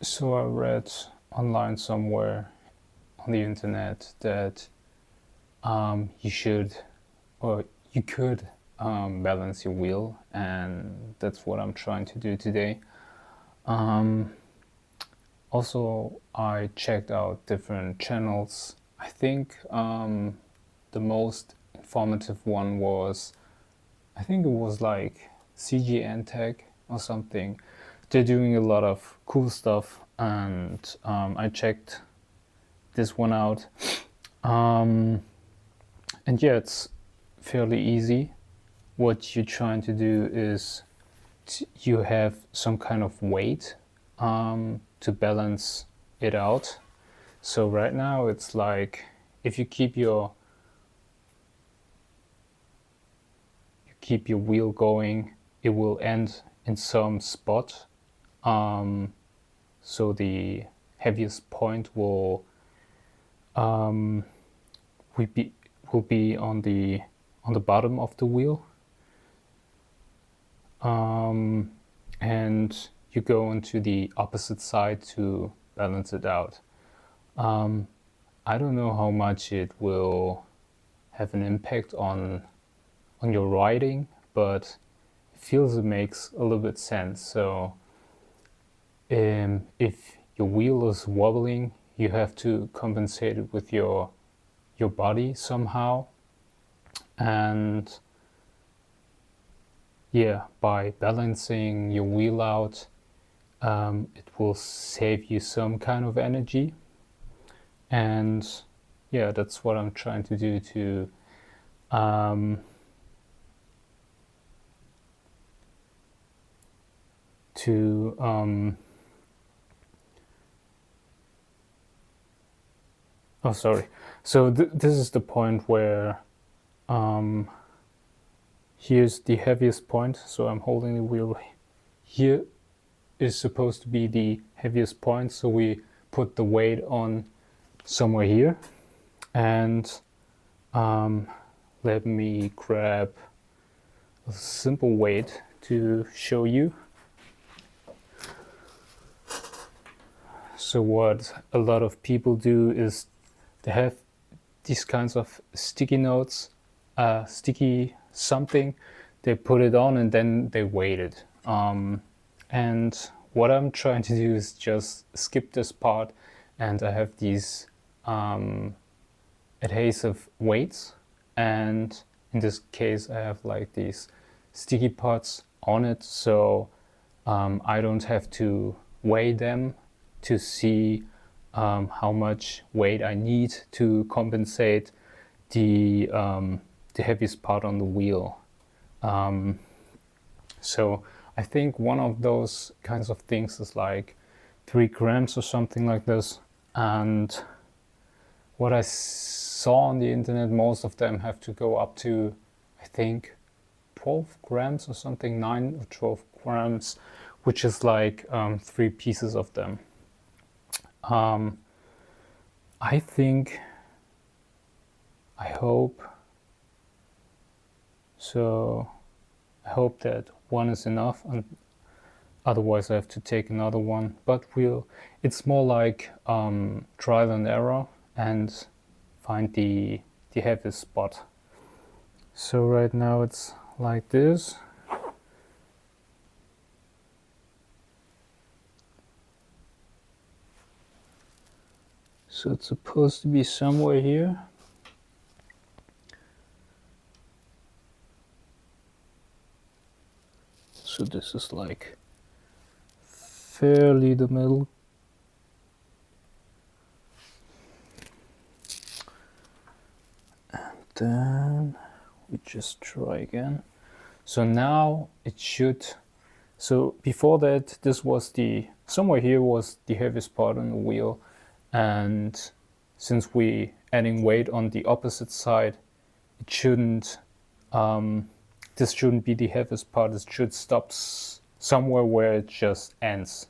So I read online somewhere on the internet that you should or you could balance your wheel, and that's what I'm trying to do today. Um, Also, I checked out different channels. I think the most informative one was, I think it was like CGN Tech or something. They're doing a lot of cool stuff, and I checked this one out. Um, and yeah, it's fairly easy. What you're trying to do is you have some kind of weight to balance it out. So right now it's like if you keep your wheel going, it will end in some spot. So the heaviest point um, will be will be on the bottom of the wheel, and you go into the opposite side to balance it out. I don't know how much it will have an impact on your riding, but it feels it makes a little bit sense. So if your wheel is wobbling, you have to compensate it with your body somehow, and yeah, by balancing your wheel out, it will save you some kind of energy, and yeah, that's what I'm trying to do um, to oh sorry. So this is the point where um, here's the heaviest point. So I'm holding the wheel here is supposed to be the heaviest point. So we put the weight on somewhere here, and let me grab a simple weight to show you. So what a lot of people do is they have these kinds of sticky notes, sticky something. They put it on and then they weight it. And what I'm trying to do is just skip this part, and I have these adhesive weights, and in this case I have like these sticky parts on it, so I don't have to weigh them to see how much weight I need to compensate the heaviest part on the wheel. So I think one of those kinds of things is like 3 grams or something like this. And what I saw on the internet, most of them have to go up to, I think, 12 grams or something, 9 or 12 grams, which is like 3 pieces of them. I think, I hope, so I hope that one is enough, and otherwise I have to take another one. But it's more like trial and error and find the heaviest spot. So right now it's like this. So it's supposed to be somewhere here. So this is like fairly the middle. And then we just try again. So now it should, so before that, this was somewhere here was the heaviest part on the wheel. And since we adding weight on the opposite side, it shouldn't, this shouldn't be the heaviest part. It should stop somewhere where it just ends,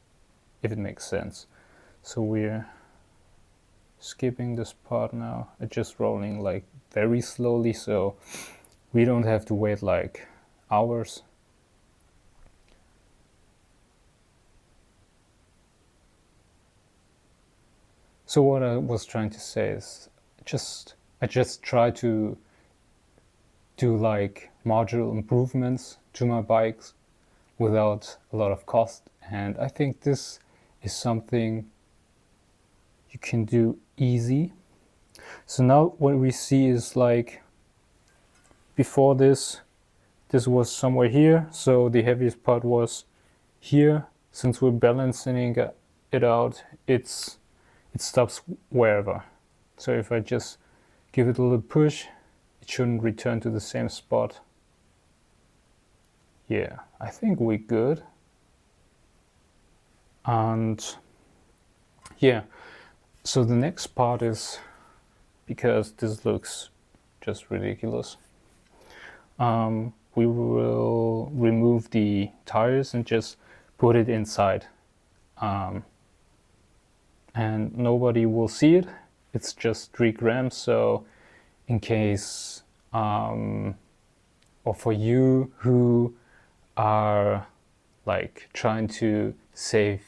if it makes sense. So we're skipping this part now. It's just rolling like very slowly, so we don't have to wait like hours. So what I was trying to say is I just try to do like marginal improvements to my bikes without a lot of cost, and I think this is something you can do easy. So now what we see is like before this was somewhere here, so the heaviest part was here. Since we're balancing it out, it stops wherever. So if I just give it a little push, it shouldn't return to the same spot. Yeah, I think we're good. And yeah, so the next part is, because this looks just ridiculous, we will remove the tires and just put it inside. And nobody will see it. It's just 3 grams, so in case, or for you who are like trying to save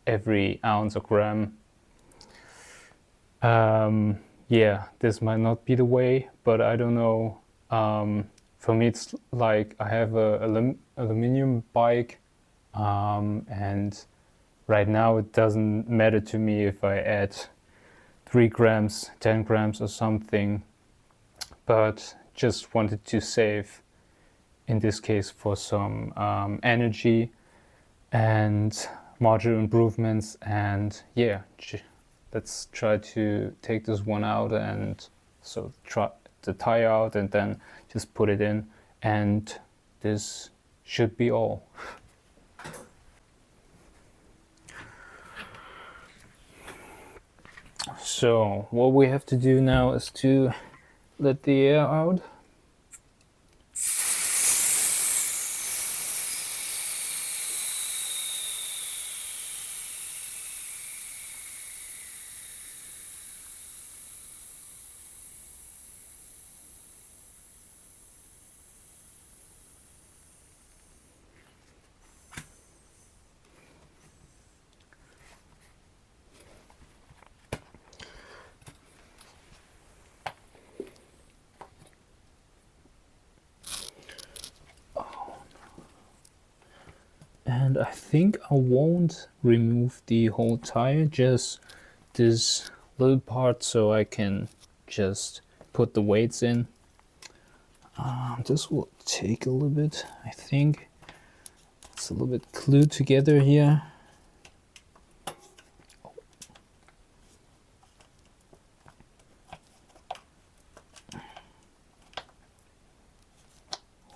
every ounce or gram, yeah, this might not be the way, but I don't know. For me, it's like I have a aluminum bike, and right now it doesn't matter to me if I add 3 grams, 10 grams or something, but just wanted to save, in this case, for some energy and marginal improvements. And yeah, let's try to take this one out, and so try the tire out and then just put it in, and this should be all. So what we have to do now is to let the air out. And I think I won't remove the whole tire, just this little part, so I can just put the weights in. This will take a little bit, I think. It's a little bit glued together here.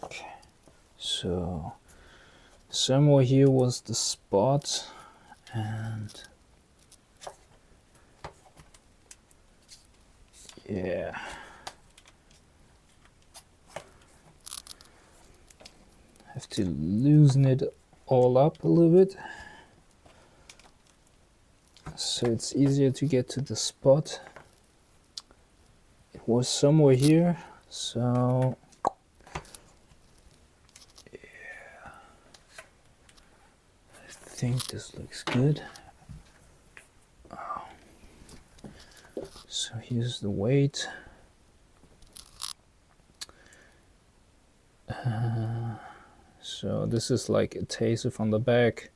Okay, so somewhere here was the spot, and yeah, have to loosen it all up a little bit so it's easier to get to the spot. It was somewhere here, so yeah, I think this looks good. So here's the weight. So this is like adhesive on the back,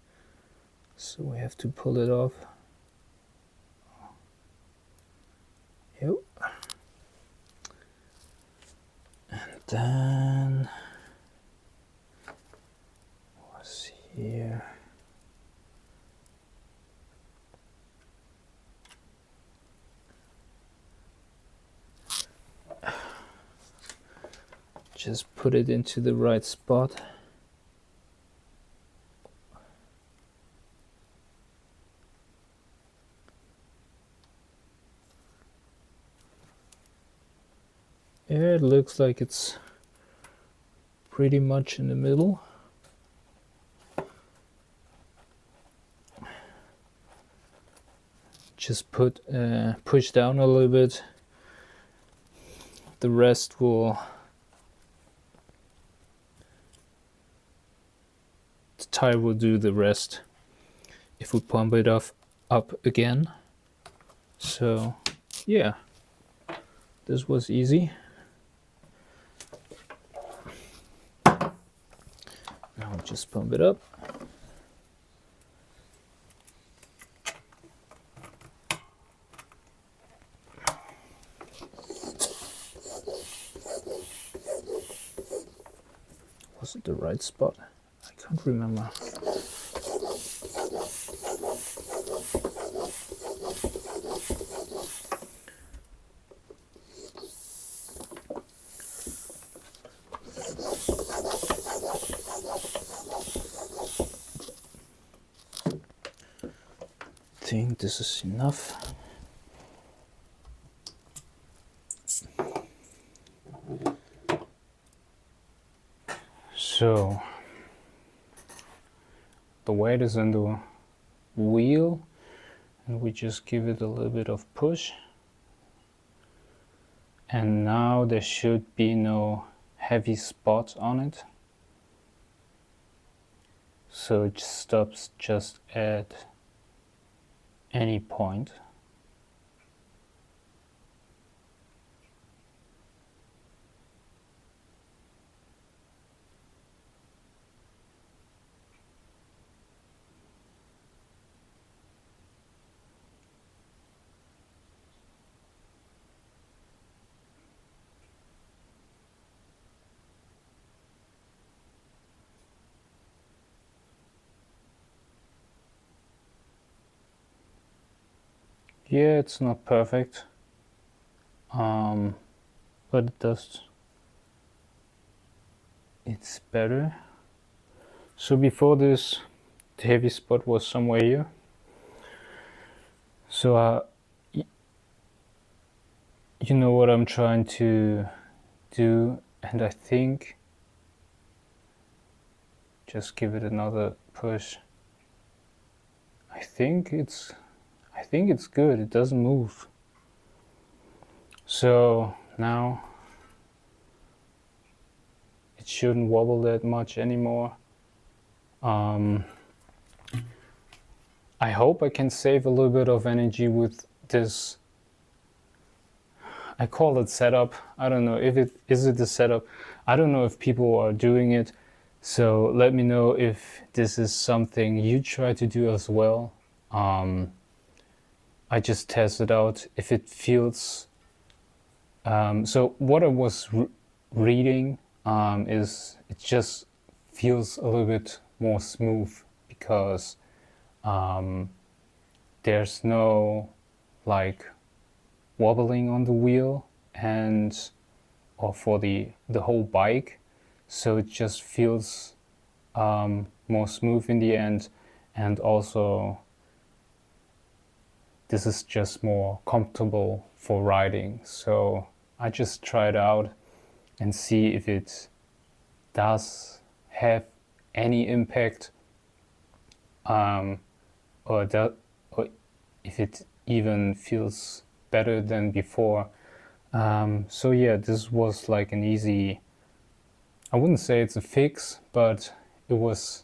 so we have to pull it off. Yep. And then what's here? Just put it into the right spot. Yeah, it looks like it's pretty much in the middle. Just push down a little bit. The rest will, the tire will do the rest if we pump it up again. So yeah, this was easy. Now just pump it up. Was it the right spot? I can't remember. I think this is enough. So the weight is in the wheel, and we just give it a little bit of push, and now there should be no heavy spot on it, so it stops just at any point. Yeah, it's not perfect, but it does. It's better. So before this, the heavy spot was somewhere here. So you know what I'm trying to do, and I think just give it another push. I think it's good. It doesn't move. So now it shouldn't wobble that much anymore. I hope I can save a little bit of energy with this. I call it setup. I don't know if it is the setup. I don't know if people are doing it. So let me know if this is something you try to do as well. I just tested out if it feels. So what I was reading is it just feels a little bit more smooth because there's no like wobbling on the wheel and or for the whole bike, so it just feels more smooth in the end, and also this is just more comfortable for riding. So I just try it out and see if it does have any impact, or if it even feels better than before. So yeah, this was like an easy, I wouldn't say it's a fix, but it was,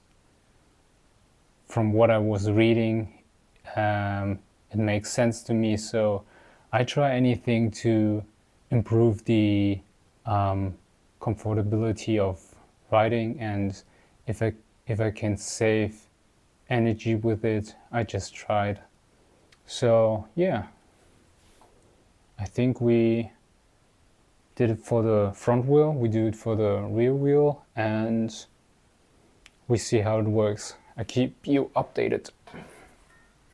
from what I was reading, it makes sense to me. So I try anything to improve the comfortability of riding, and if I can save energy with it, I just tried. So yeah, I think we did it for the front wheel, we do it for the rear wheel, and we see how it works. I keep you updated.